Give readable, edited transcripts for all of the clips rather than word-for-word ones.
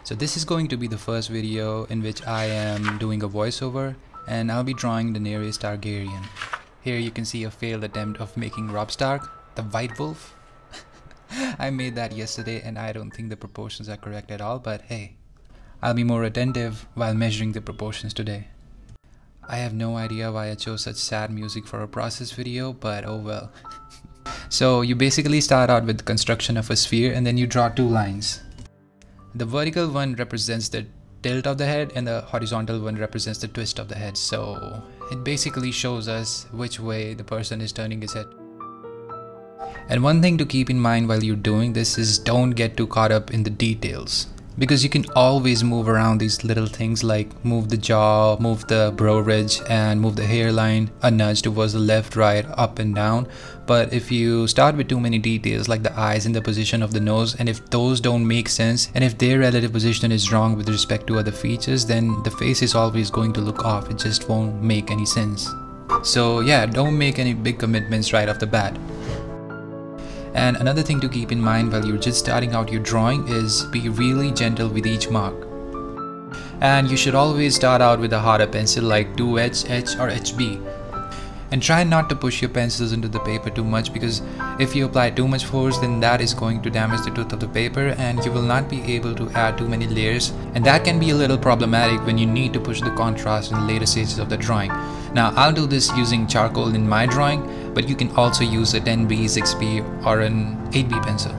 So this is going to be the first video in which I am doing a voiceover, and I'll be drawing Daenerys Targaryen. Here you can see a failed attempt of making Robb Stark, the White Wolf. I made that yesterday and I don't think the proportions are correct at all, but hey, I'll be more attentive while measuring the proportions today. I have no idea why I chose such sad music for a process video, but oh well. So you basically start out with the construction of a sphere and then you draw two lines. The vertical one represents the tilt of the head and the horizontal one represents the twist of the head. So it basically shows us which way the person is turning his head. And one thing to keep in mind while you're doing this is don't get too caught up in the details. Because you can always move around these little things like move the jaw, move the brow ridge and move the hairline, a nudge towards the left, right, up and down. But if you start with too many details like the eyes and the position of the nose, and if those don't make sense and if their relative position is wrong with respect to other features, then the face is always going to look off. It just won't make any sense. So yeah, don't make any big commitments right off the bat. And another thing to keep in mind while you're just starting out your drawing is be really gentle with each mark. And you should always start out with a harder pencil like 2H, H or HB. And try not to push your pencils into the paper too much, because if you apply too much force, then that is going to damage the tooth of the paper and you will not be able to add too many layers, and that can be a little problematic when you need to push the contrast in the later stages of the drawing. Now I'll do this using charcoal in my drawing, but you can also use a 10B, 6B or an 8B pencil.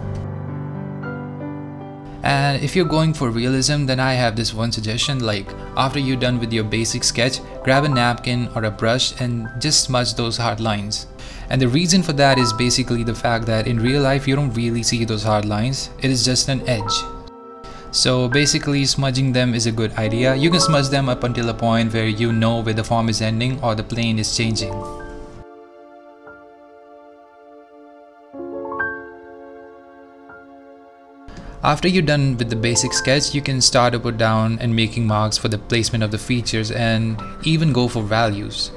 And if you're going for realism, then I have this one suggestion, like after you're done with your basic sketch, grab a napkin or a brush and just smudge those hard lines. And the reason for that is basically the fact that in real life you don't really see those hard lines, it is just an edge. So basically smudging them is a good idea. You can smudge them up until a point where you know where the form is ending or the plane is changing. After you're done with the basic sketch, you can start to put down and making marks for the placement of the features and even go for values.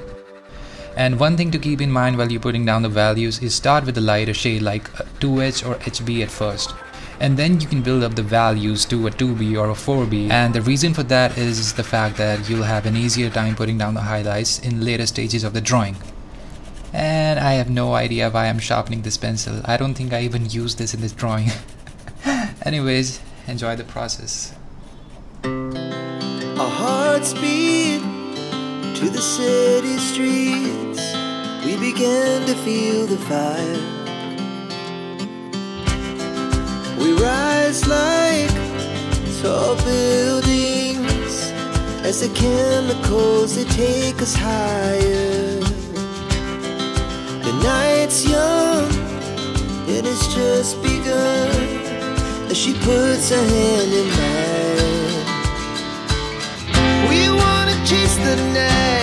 And one thing to keep in mind while you're putting down the values is start with a lighter shade like a 2H or HB at first. And then you can build up the values to a 2B or a 4B. And the reason for that is the fact that you'll have an easier time putting down the highlights in later stages of the drawing. And I have no idea why I'm sharpening this pencil. I don't think I even used this in this drawing. Anyways, enjoy the process. Our hearts beat to the city streets. We began to feel the fire. We rise like tall buildings as the chemicals, they take us higher. The night's young, it has just begun, as she puts her hand in mine. We wanna chase the night.